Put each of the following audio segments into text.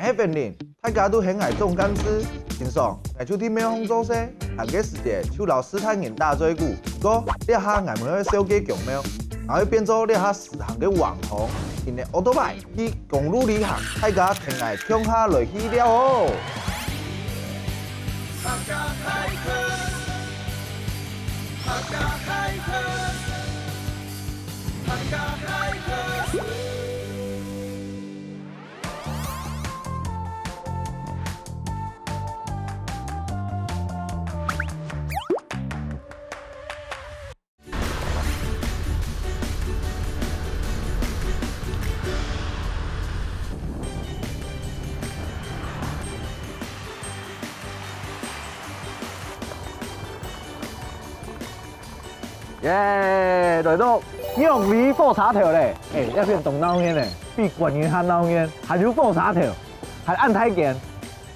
迄边人，大家都很爱种甘蔗，平常爱出天咩风做事，下个世界手留斯坦人大追股，不过你下爱问去小鸡强喵，然后变做你下时行嘅网红，因为奥多拜去公路旅行，大家挺爱冲下落去了哦。客家开课，客家开课，客家开课。耶，来到玉米爆茶条嘞，要变动脑烟嘞，比观音汉脑烟，还有爆茶条，还按太监，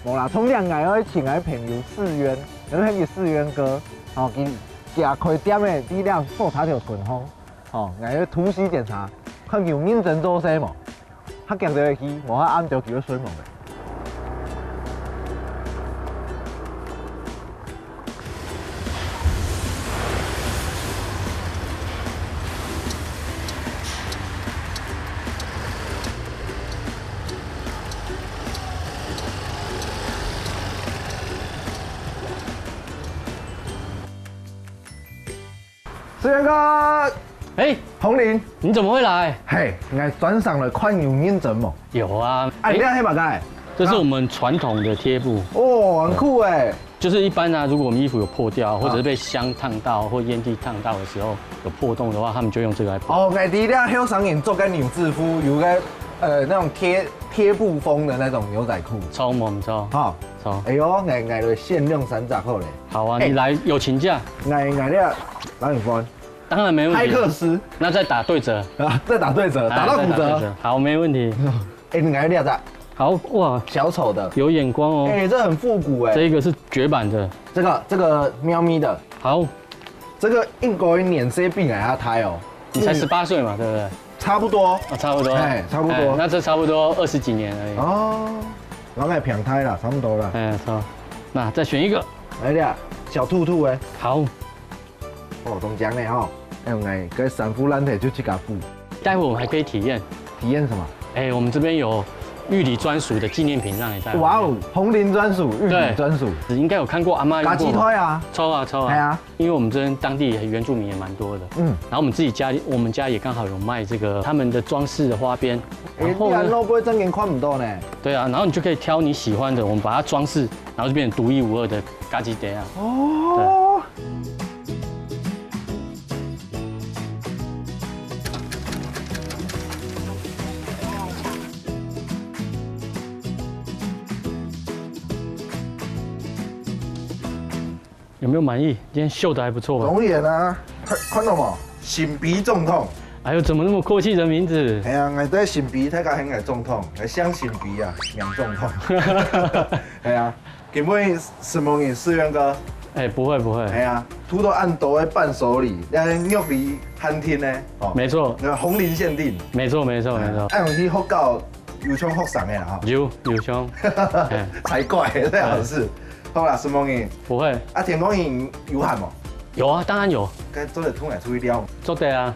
无啦，从两岸去请来朋友4元，然后迄个4元哥，哦，给食开店的比了爆茶条顺风，哦，来去突袭检查，看有认真做事无，较强就去，无较暗就叫水毛的。志源哥，哎，红林，你怎么会来？嘿，你还转上了宽油认证吗？有啊，哎，你黑马盖，这是我们传统的贴布，哦，很酷哎。就是一般啊，如果我们衣服有破掉，或者是被香烫到或烟蒂烫到的时候有破洞的话，他们就用这个来补。哦，外地咧后上眼做个牛制服，有个那种贴布风的那种牛仔裤，超猛超，哈，超。哎呦，挨了限量30块嘞。好啊，你来有请假？挨了哪有分？当然没问题。派克斯那再打对折啊，再打对折，打到骨折。好，没问题。哎，你挨了咋？好哇，小丑的，有眼光哦。哎，这很复古哎。这一个是绝版的。这个喵咪的，好，这个应该年岁比俺还胎哦。你才18岁嘛，对不对？差不多。啊，差不多。哎，差不多。那这差不多20几年而已。哦，我爱平胎啦，差不多了。哎，好，那再选一个。来俩小兔兔哎。好。哦，中奖的哈。哎，我爱跟三夫烂腿就去给布。待会我们还可以体验。体验什么？哎，我们这边有玉里专属的纪念品让你带。哇哦，红林专属，玉里专属。你应该有看过阿妈用过。嘎鸡腿啊。抽啊抽啊。对啊。因为我们这边当地原住民也蛮多的。嗯。然后我们自己我们家也刚好有卖这个他们的装饰的花边。然后呢？不会真给看不到呢。对啊，然后你就可以挑你喜欢的，我们把它装饰，然后就变成独一无二的嘎鸡碟啊。哦。有没有满意？今天绣的还不错吧？容颜啊，看到冇？神笔总统。哎呦，怎么那么阔气的名字？哎呀，我对神笔大家很爱总统，来相神笔啊，名总统。哎呀，根本什么人4元哥？哎，不会不会。哎呀，土豆按豆的伴手礼，让玉梨餐厅呢？哦，没错。那红林限定。没错没错没错。按用去福到油枪福上的啦哈。有枪。才怪，最好是。好啦，什么人？不会。啊，天光营有喊吗？有啊，当然有。该做的通来出去撩。做对啊。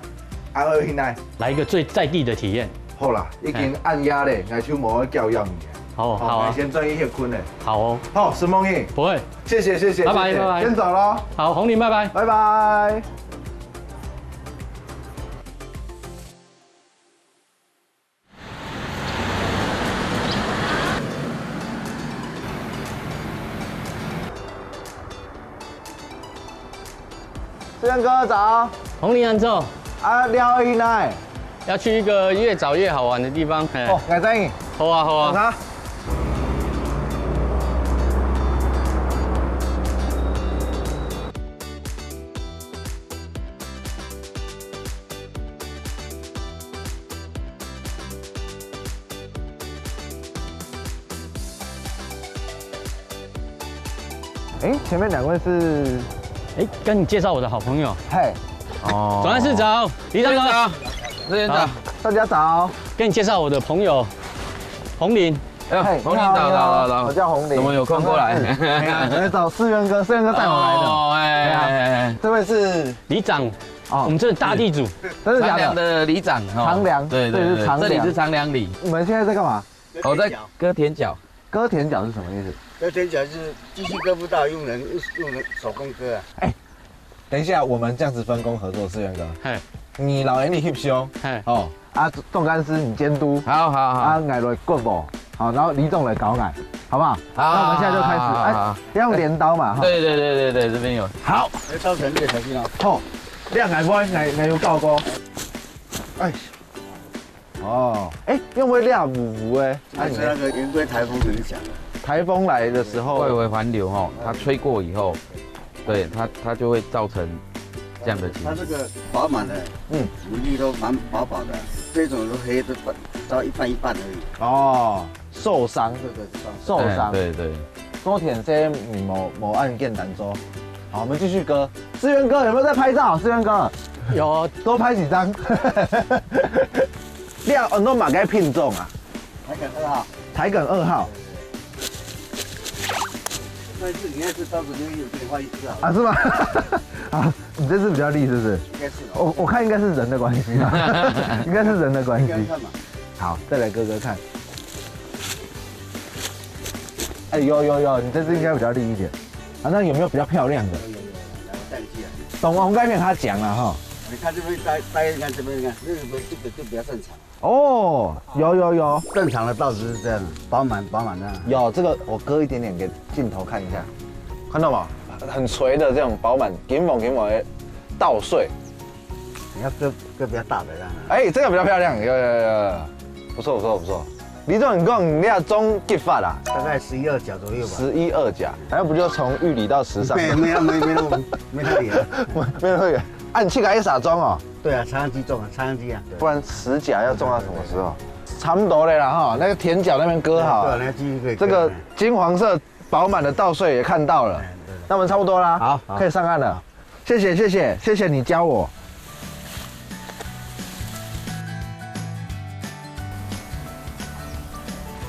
啊，我现在来一个最在地的体验。好啦，已经按压嘞，我手无教养你。好，好啊。先专业些困嘞。好哦。好，什么人？不会。谢谢谢谢。拜拜拜拜。先走喽。好，红林拜拜。拜拜。志源哥早，红林安走啊，聊一来，要去一个越早越好玩的地方。哦，我知你。好啊好啊。哎，前面2位是。哎，跟你介绍我的好朋友。嘿，哦，总干事早，李长早，志源早，大家早。跟你介绍我的朋友红林。嘿红林早，我叫红林。怎么有空过来？哎呀，来找思源哥，思源哥带我来的。哦，哎，这位是里长，哦我们这是大地主，真的假长良的？的里长，长良对对对，这里是长良这里是长良里，你们现在在干嘛？我在割田角。割田角是什么意思？割田角是机器割不到，用人手工割啊。等一下，我们这样子分工合作，思源哥，嘿，你老严你 hip 胸嘿，哦，啊，总干事你监督，好好啊，好，矮来棍步，好，然后李总来搞矮，好不好？好那我们现在就开始，哎，要用镰刀嘛，哈，对对对对对，这边有。好，要烧成这小心哦。好，亮矮波，矮有高高，哎，哦，哎，用会亮五哎，那是那个圆规台风影响的。台风来的时候外围环流哈，它吹过以后，对它就会造成这样的情形。它这个饱满的，骨粒都蛮饱饱的，这种都黑都烧一半一半而已。哦，受伤，对，受伤，对对。多舔些某案件难做。好，我们继续割。思源哥有没有在拍照？思源哥有多拍几张。亮很多马该品种啊，台梗2号，台梗2号但是你那只刀子里面有给你画一只啊，啊，是吗？啊，你这次比较利是不是？应该是哦。我看应该是人的关系啊，应该是人的关系。应该看嘛。好，再来割割看。哎，有，你这次应该比较利一点。啊，那有没有比较漂亮的？有，来我带你去啊。懂红盖片他讲了哈。你看这边待，你看这边，你看这个就比较正常。哦，有，正常的稻子是这样，饱满的。有这个，我割一点点给镜头看一下，看到吗？很垂的这种饱满、紧猛的稻穗。你要割比较大的这样。哎，这个比较漂亮，有，不错。李总，你讲你要中结发啦大概11、2甲左右吧。 ，11、2甲，好像不就从玉里到时尚？没那么没太远了。没有那个，按气改撒装哦，对啊，插秧机种啊，插秧机啊。不然10甲要种到什么时候？差不多了啦哈，那个田角那边割好对，了，那继续可以。这个金黄色饱满的稻穗也看到了，那我们差不多啦，好可以上岸了。谢谢你教我。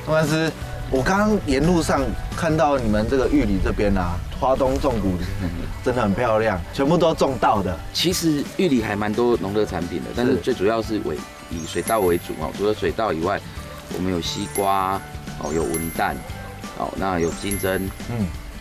钟老师，我刚刚沿路上看到你们这个玉里这边啊，花东纵谷真的很漂亮，全部都种稻的。其实玉里还蛮多农特产品的，但是最主要是以水稻为主哦。除了水稻以外，我们有西瓜哦，有文旦哦，那有金针，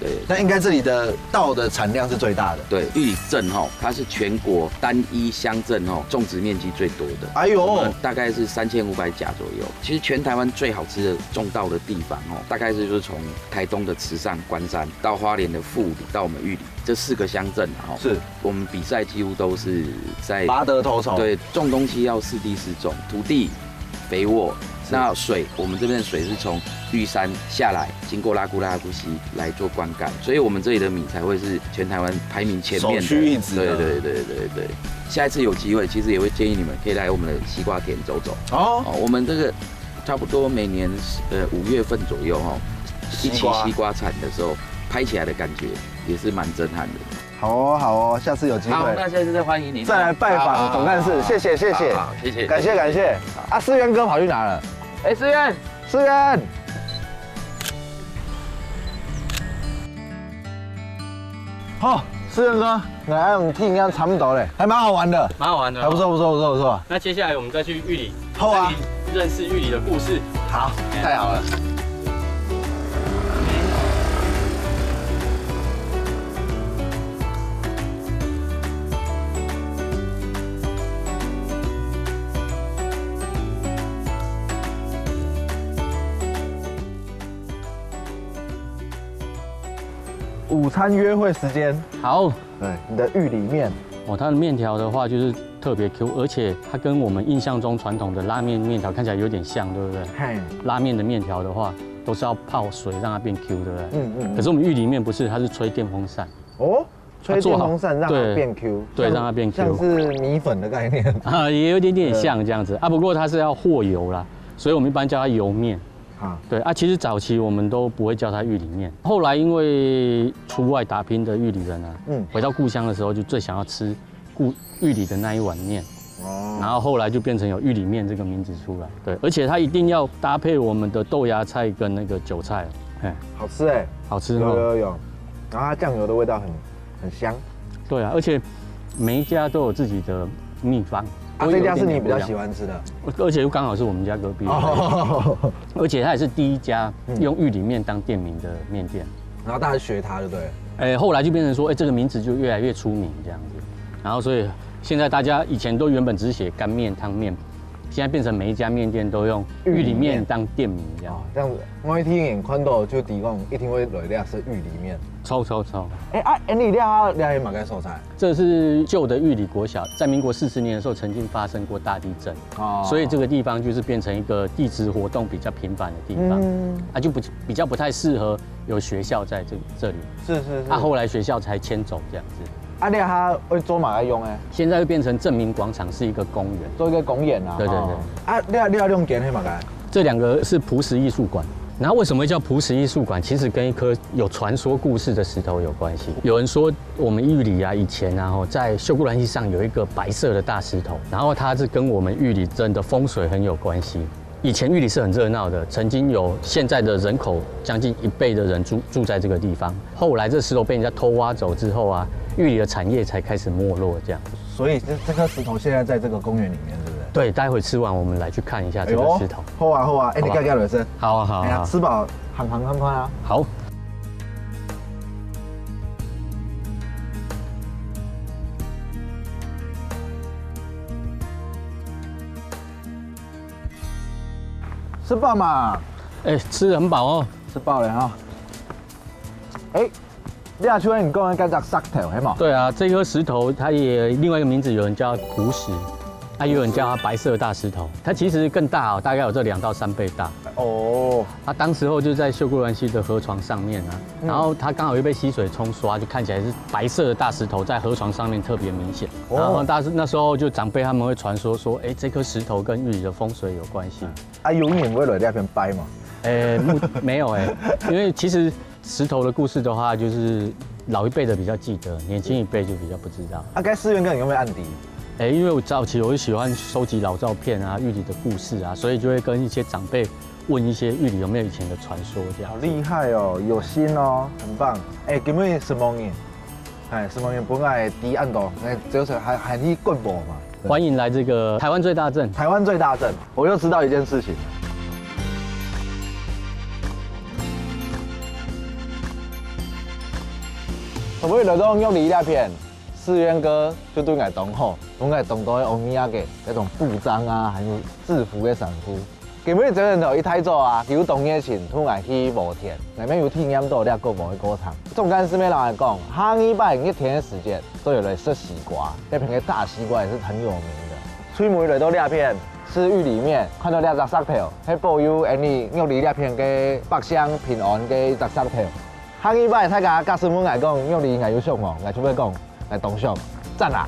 对。那应该这里的稻的产量是最大的。对，玉里镇哈，它是全国单一乡镇哦种植面积最多的。哎呦，大概是3500甲左右。其实全台湾最好吃的种稻的地方哦，大概是就是从台东的池上、关山到花莲的富里到我们玉里这4个乡镇啊。是我们比赛几乎都是在拔得头筹。对，种东西要4地4种，土地肥沃。那水，我们这边的水是从玉山下来，经过拉古溪来做灌溉，所以我们这里的米才会是全台湾排名前面的，首屈一指的。对。下一次有机会，其实也会建议你们可以来我们的西瓜田走走。哦，我们这个差不多每年5月份左右哈，一起西瓜产的时候，拍起来的感觉也是蛮震撼的。好哦，下次有机好，会那下次再欢迎你再来拜访总干事，谢谢，好，谢谢，感谢。啊，思源哥跑去哪了？哎，思源。好，思源哥，来我们听一下差不多嘞，还蛮好玩的，蛮好玩的，还不错。那接下来我们再去玉里，好啊，认识玉里的故事。好，太好了。午餐约会时间，好，对，你的玉里面，它的面条的话就是特别 Q， 而且它跟我们印象中传统的拉面面条看起来有点像，对不对？嘿，拉面的面条的话，都是要泡水让它变 Q， 对不对？嗯。可是我们玉里面不是，它是吹电风扇。哦，吹电风扇让它对变 Q，对，让它变 Q， 像是米粉的概念啊，也有点像这样子啊。不过它是要和油啦，所以我们一般叫它油面。啊，对啊，其实早期我们都不会叫它玉里面，后来因为出外打拼的玉里人啊，回到故乡的时候就最想要吃玉里的那一碗面。哦，然后后来就变成有玉里面这个名字出来。对，而且它一定要搭配我们的豆芽菜跟那个韭菜，哎，好吃哎，好吃有，然后它酱油的味道很香。对啊，而且每一家都有自己的秘方。这家是你比较喜欢吃的，而且又刚好是我们家隔壁，而且它也是第一家用玉里面当店名的面店。然后大家学它就对了。后来就变成说，这个名字就越来越出名这样子。然后所以现在大家以前都原本只是写干面、汤面，现在变成每一家面店都用玉里面当店名这样。这样子，我一听看到就提供一定会来料是玉里面。超。你料的马该素材。这是旧的玉里国小，在民国40年的时候曾经发生过大地震，所以这个地方就是变成一个地质活动比较频繁的地方，就比较不太适合有学校在这里。是。后来学校才迁走这样子。料它会做马来用哎，现在会变成正明广场是一个公园，做一个公园啊。对。料用点黑马该。这2个是璞石艺术馆。然后为什么会叫璞石艺术馆？其实跟一颗有传说故事的石头有关系。有人说我们玉里以前在秀姑峦溪上有一个白色的大石头，然后它是跟我们玉里镇的风水很有关系。以前玉里是很热闹的，曾经有现在的人口将近1倍的人住在这个地方。后来这石头被人家偷挖走之后玉里的产业才开始没落这样。所以这颗石头现在在这个公园里面，对不对？对，待会吃完我们来去看一下这个石头。好啊，你盖盖来吃。好啊。吃饱行看看啊。好。吃饱嘛？吃得很饱哦。吃饱了哈。你也像你讲的叫做石头，是吗？对啊，这颗石头它也另外一个名字，有人叫它璞石，也有人叫它白色大石头。它其实更大大概有这2到3倍大。它当时候就在秀姑峦溪的河床上面然后它刚好又被溪水冲刷，就看起来是白色的大石头在河床上面特别明显。然后那时候就长辈他们会传说说，这颗石头跟玉里的风水有关系。有人会来那边掰吗？没有因为其实石头的故事的话，就是老一辈的比较记得，年轻一辈就比较不知道。该思源哥你有没有案底？因为我早期我就喜欢收集老照片玉里的故事所以就会跟一些长辈问一些玉里有没有以前的传说这样。好厉害哦，有心哦，很棒。今日10万元，10万元本来抵案度，就是还你棍博嘛。欢迎来这个台湾最大镇。台湾最大镇，我又知道一件事情。所谓来到玉里那片，思源哥就对我同好，我爱同多的欧米亚给那种布章还有制服的产夫。今日这人头一抬走有同业情，突然去无田，那边有体验到了个无的歌唱。总干事咩人来讲，哈尼拜一天的时间都有来吃西瓜，那片的大西瓜也是很有名的。吹梅来到那片，吃玉里面，看到那只石头，迄保佑你玉里那片嘅百乡平安嘅只石头。哈尼拜大家甲师傅来讲，玉里爱有上哦，来出要讲来同上，赞啦！